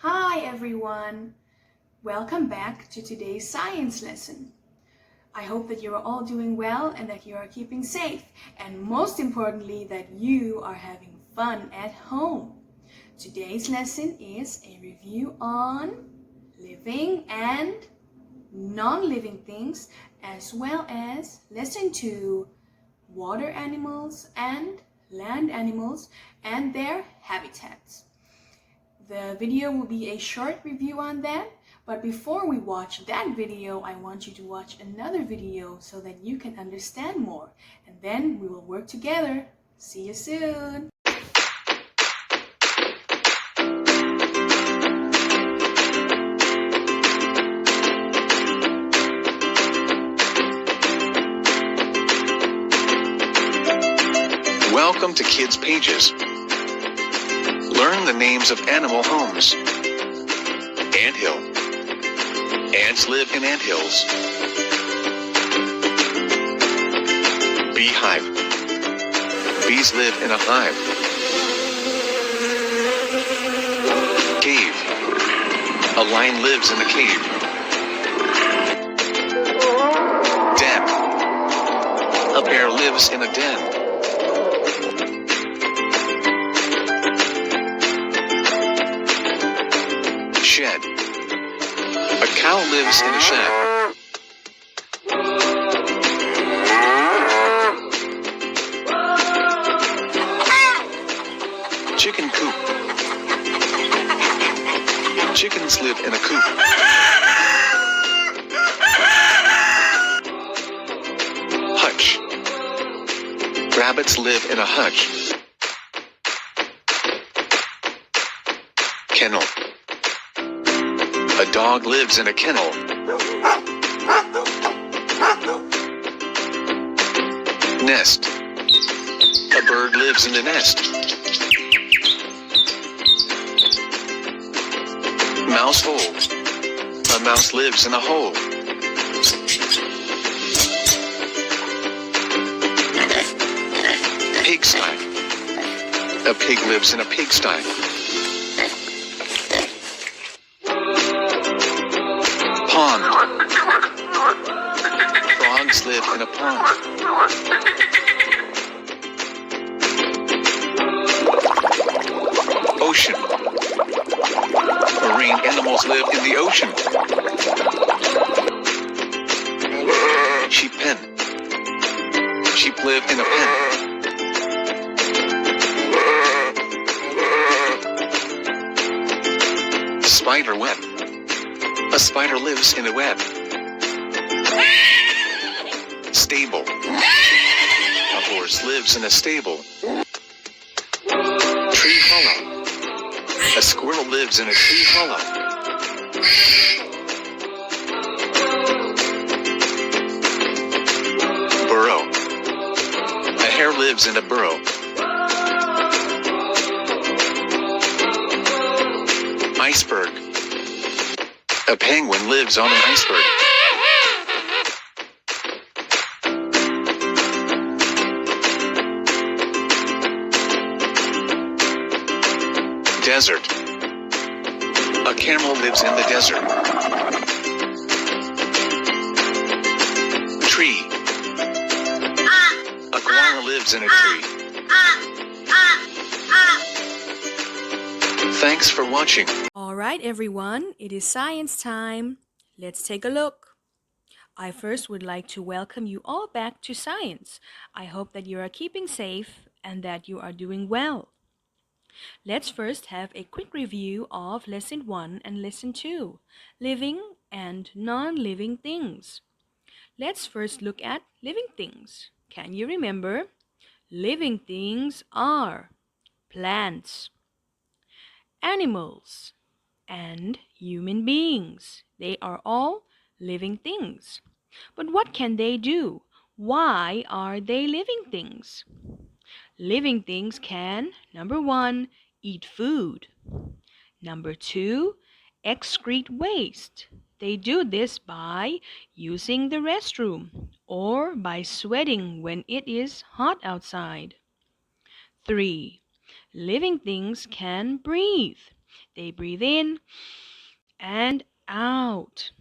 Hi everyone! Welcome back to today's science lesson. I hope that you are all doing well and that you are keeping safe, and most importantly that you are having fun at home. Today's lesson is a review on living and non-living things, as well as lesson 2, water animals and land animals and their habitats. The video will be a short review on that, but before we watch that video, I want you to watch another video so that you can understand more, and then we will work together. See you soon! Welcome to Kids Pages. Learn the names of animal homes. Anthill. Ants live in anthills. Beehive. Bees live in a hive. Cave. A lion lives in a cave. Den. A bear lives in a den. Shed. A cow lives in a shed. Chicken coop. Chickens live in a coop. Hutch. Rabbits live in a hutch. Kennel. A dog lives in a kennel. Nest. A bird lives in a nest. Mouse hole. A mouse lives in a hole. Pigsty. A pig lives in a pigsty. Pond. Frogs live in a pond. Ocean. Marine animals live in the ocean. Sheep pen. Sheep live in a pen. Spider web. A spider lives in a web. Stable. A horse lives in a stable. Tree hollow. A squirrel lives in a tree hollow. Burrow. A hare lives in a burrow. Iceberg. A penguin lives on an iceberg. Desert. A camel lives in the desert. Tree. A koala lives in a tree. Thanks for watching. Alright everyone, it is science time. Let's take a look. I first would like to welcome you all back to science. I hope that you are keeping safe and that you are doing well. Let's first have a quick review of Lesson 1 and Lesson 2, Living and Non-Living Things. Let's first look at living things. Can you remember? Living things are plants, animals, and human beings. They are all living things. But what can they do? Why are they living things? Living things can, number 1, eat food. Number 2, excrete waste. They do this by using the restroom or by sweating when it is hot outside. 3. Living things can breathe. They breathe in and out.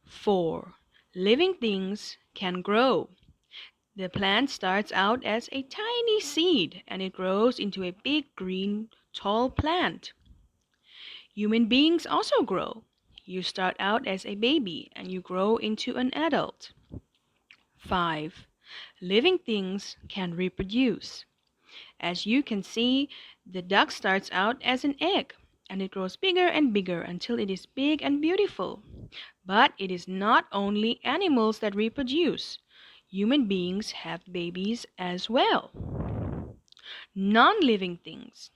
4. Living things can grow. The plant starts out as a tiny seed and it grows into a big green tall plant. Human beings also grow. You start out as a baby and you grow into an adult. 5. Living things can reproduce. As you can see, the duck starts out as an egg and it grows bigger and bigger until it is big and beautiful. But it is not only animals that reproduce. Human beings have babies as well. Non-living things.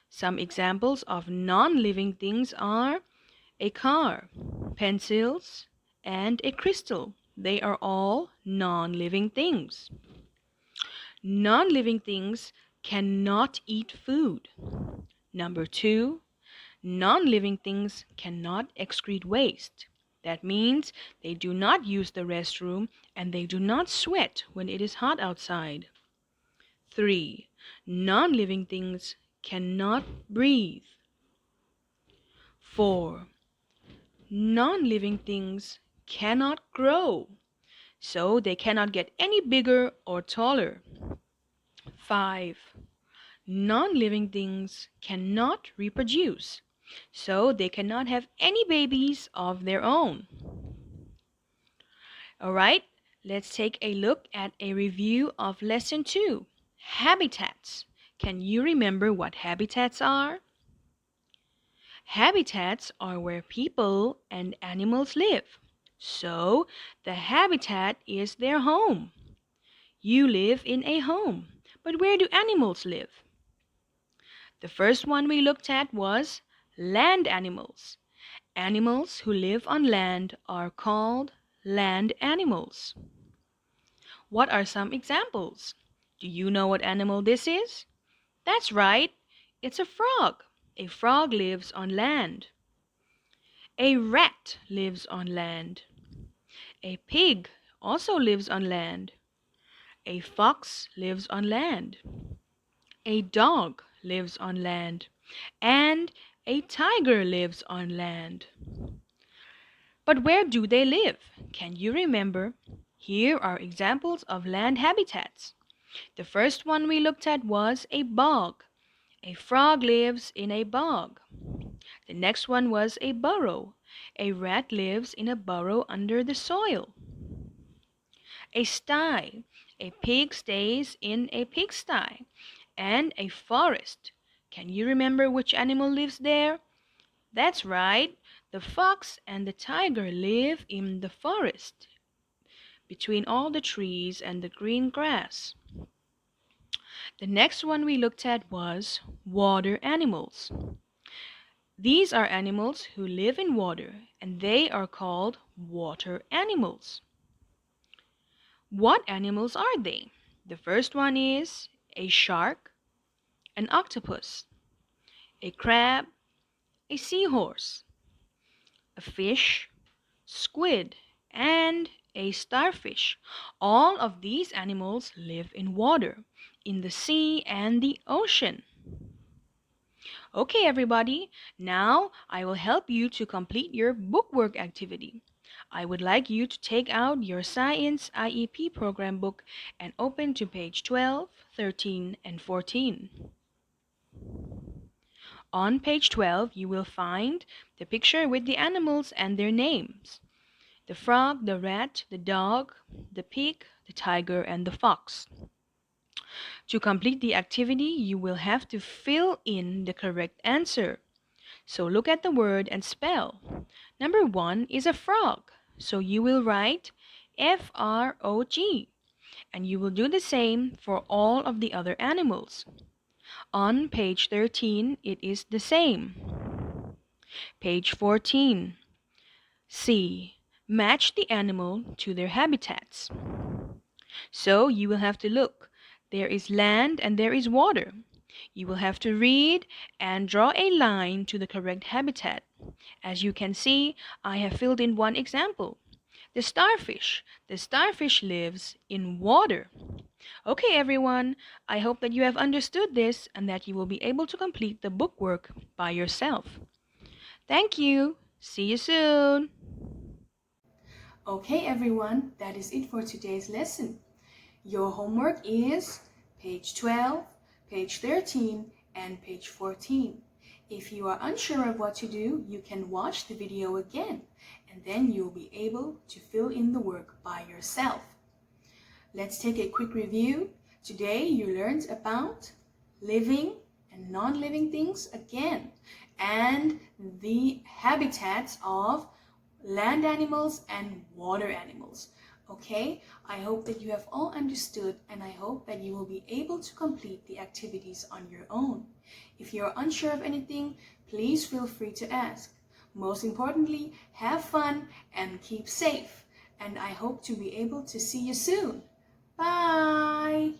Some examples of non-living things are a car, pencils, and a crystal. They are all non-living things. Non-living things cannot eat food. Number 2, non-living things cannot excrete waste. That means they do not use the restroom and they do not sweat when it is hot outside. 3. Non-living things cannot breathe. 4. Non-living things cannot grow, so they cannot get any bigger or taller. 5. Non-living things cannot reproduce, so they cannot have any babies of their own. Alright, let's take a look at a review of Lesson 2, Habitats. Can you remember what habitats are? Habitats are where people and animals live. So, the habitat is their home. You live in a home, but where do animals live? The first one we looked at was land animals. Animals who live on land are called land animals. What are some examples? Do you know what animal this is? That's right, it's a frog. A frog lives on land. A rat lives on land. A pig also lives on land. A fox lives on land. A dog lives on land. And a tiger lives on land. But where do they live? Can you remember? Here are examples of land habitats. The first one we looked at was a bog. A frog lives in a bog. The next one was a burrow. A rat lives in a burrow under the soil. A sty. A pig stays in a pigsty. And a forest. Can you remember which animal lives there? That's right. The fox and the tiger live in the forest, between all the trees and the green grass. The next one we looked at was water animals. These are animals who live in water, and they are called water animals. What animals are they? The first one is a shark, an octopus, a crab, a seahorse, a fish, squid, and a starfish. All of these animals live in water, in the sea and the ocean. Okay, everybody, now I will help you to complete your bookwork activity. I would like you to take out your Science IEP program book and open to page 12, 13, and 14. On page 12, you will find the picture with the animals and their names. The frog, the rat, the dog, the pig, the tiger, and the fox. To complete the activity, you will have to fill in the correct answer. So look at the word and spell. Number 1 is a frog. So you will write F-R-O-G. And you will do the same for all of the other animals. On page 13, it is the same. Page 14. C. Match the animal to their habitats. So you will have to look. There is land and there is water. You will have to read and draw a line to the correct habitat. As you can see, I have filled in one example. The starfish. The starfish lives in water. Okay, everyone, I hope that you have understood this and that you will be able to complete the bookwork by yourself. Thank you. See you soon. Okay, everyone, that is it for today's lesson. Your homework is page 12, page 13, and page 14. If you are unsure of what to do, you can watch the video again, and then you'll be able to fill in the work by yourself. Let's take a quick review. Today you learned about living and non-living things again, and the habitats of land animals and water animals. Okay, I hope that you have all understood, and I hope that you will be able to complete the activities on your own. If you're unsure of anything, please feel free to ask. Most importantly, have fun and keep safe. And I hope to be able to see you soon. Bye!